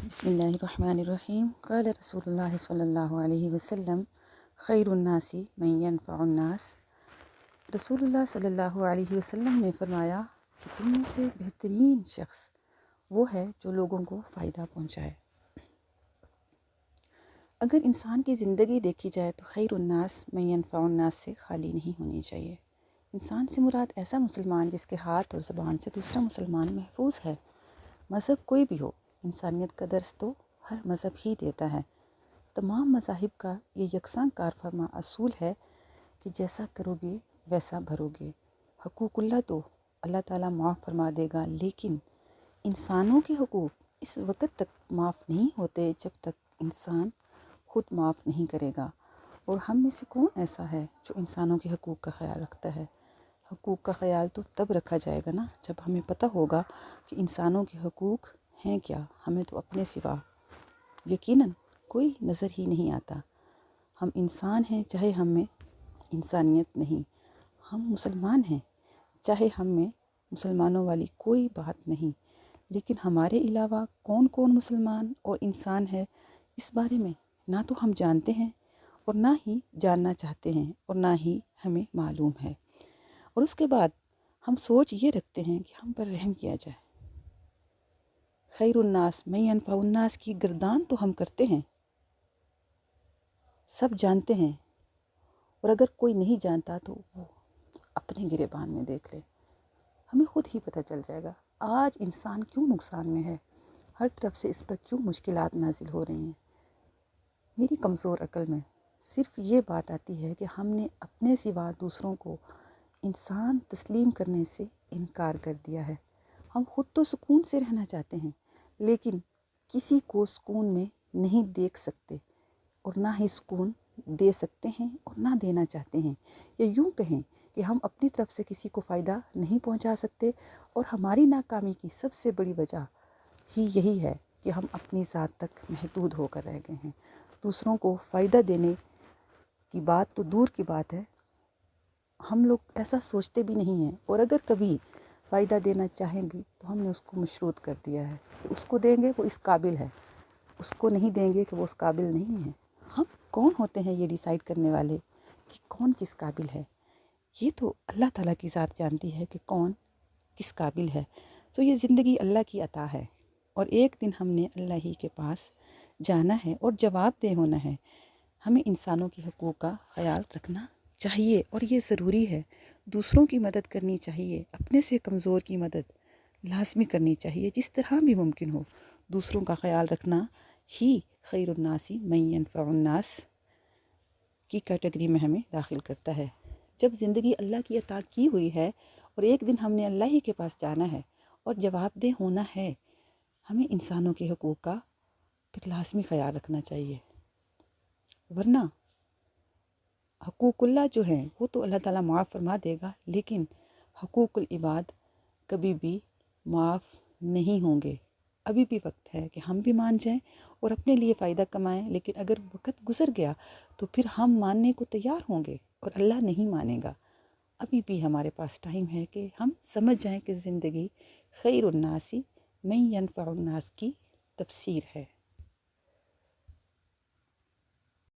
بسم اللہ الرحمن الرحیم قال رسول اللہ صلی اللہ علیہ وسلم خیر الناس من ينفع الناس۔ رسول اللہ صلی اللہ علیہ وسلم نے فرمایا کہ تم میں سے بہترین شخص وہ ہے جو لوگوں کو فائدہ پہنچائے۔ اگر انسان کی زندگی دیکھی جائے تو خیر الناس من ينفع الناس سے خالی نہیں ہونی چاہیے۔ انسان سے مراد ایسا مسلمان جس کے ہاتھ اور زبان سے دوسرا مسلمان محفوظ ہے۔ مذہب کوئی بھی ہو، انسانیت کا درس تو ہر مذہب ہی دیتا ہے۔ تمام مذاہب کا یہ یکساں کار فرما اصول ہے کہ جیسا کرو گے ویسا بھرو گے۔ حقوق اللہ تو اللہ تعالیٰ معاف فرما دے گا، لیکن انسانوں کے حقوق اس وقت تک معاف نہیں ہوتے جب تک انسان خود معاف نہیں کرے گا۔ اور ہم میں سے کون ایسا ہے جو انسانوں کے حقوق کا خیال رکھتا ہے؟ حقوق کا خیال تو تب رکھا جائے گا نا جب ہمیں پتہ ہوگا کہ انسانوں کے حقوق ہیں کیا۔ ہمیں تو اپنے سوا یقیناً کوئی نظر ہی نہیں آتا۔ ہم انسان ہیں چاہے ہم میں انسانیت نہیں، ہم مسلمان ہیں چاہے ہم میں مسلمانوں والی کوئی بات نہیں، لیکن ہمارے علاوہ کون کون مسلمان اور انسان ہے اس بارے میں نہ تو ہم جانتے ہیں اور نہ ہی جاننا چاہتے ہیں اور نہ ہی ہمیں معلوم ہے۔ اور اس کے بعد ہم سوچ یہ رکھتے ہیں کہ ہم پر رحم کیا جائے۔ خیر الناس من ينفع الناس کی گردان تو ہم کرتے ہیں، سب جانتے ہیں، اور اگر کوئی نہیں جانتا تو وہ اپنے گریبان میں دیکھ لے، ہمیں خود ہی پتہ چل جائے گا آج انسان کیوں نقصان میں ہے، ہر طرف سے اس پر کیوں مشکلات نازل ہو رہی ہیں۔ میری کمزور عقل میں صرف یہ بات آتی ہے کہ ہم نے اپنے سوا دوسروں کو انسان تسلیم کرنے سے انکار کر دیا ہے۔ ہم خود تو سکون سے رہنا چاہتے ہیں، لیکن کسی کو سکون میں نہیں دیکھ سکتے اور نہ ہی سکون دے سکتے ہیں اور نہ دینا چاہتے ہیں۔ یا یوں کہیں کہ ہم اپنی طرف سے کسی کو فائدہ نہیں پہنچا سکتے، اور ہماری ناکامی کی سب سے بڑی وجہ ہی یہی ہے کہ ہم اپنی ذات تک محدود ہو کر رہ گئے ہیں۔ دوسروں کو فائدہ دینے کی بات تو دور کی بات ہے، ہم لوگ ایسا سوچتے بھی نہیں ہیں، اور اگر کبھی فائدہ دینا چاہیں بھی تو ہم نے اس کو مشروط کر دیا ہے کہ اس کو دیں گے وہ اس قابل ہے، اس کو نہیں دیں گے کہ وہ اس قابل نہیں ہے۔ ہم کون ہوتے ہیں یہ ڈیسائیڈ کرنے والے کہ کون کس قابل ہے؟ یہ تو اللہ تعالیٰ کی ذات جانتی ہے کہ کون کس قابل ہے۔ تو یہ زندگی اللہ کی عطا ہے، اور ایک دن ہم نے اللہ ہی کے پاس جانا ہے اور جواب دہ ہونا ہے۔ ہمیں انسانوں کے حقوق کا خیال رکھنا چاہیے، اور یہ ضروری ہے۔ دوسروں کی مدد کرنی چاہیے، اپنے سے کمزور کی مدد لازمی کرنی چاہیے، جس طرح بھی ممکن ہو۔ دوسروں کا خیال رکھنا ہی خیر الناس من ينفع الناس کی کیٹیگری میں ہمیں داخل کرتا ہے۔ جب زندگی اللہ کی عطا کی ہوئی ہے اور ایک دن ہم نے اللہ ہی کے پاس جانا ہے اور جواب دہ ہونا ہے، ہمیں انسانوں کے حقوق کا پھر لازمی خیال رکھنا چاہیے، ورنہ حقوق اللہ جو ہیں وہ تو اللہ تعالیٰ معاف فرما دے گا، لیکن حقوق العباد کبھی بھی معاف نہیں ہوں گے۔ ابھی بھی وقت ہے کہ ہم بھی مان جائیں اور اپنے لیے فائدہ کمائیں، لیکن اگر وقت گزر گیا تو پھر ہم ماننے کو تیار ہوں گے اور اللہ نہیں مانے گا۔ ابھی بھی ہمارے پاس ٹائم ہے کہ ہم سمجھ جائیں کہ زندگی خیر الناس من ينفع الناس کی تفسیر ہے۔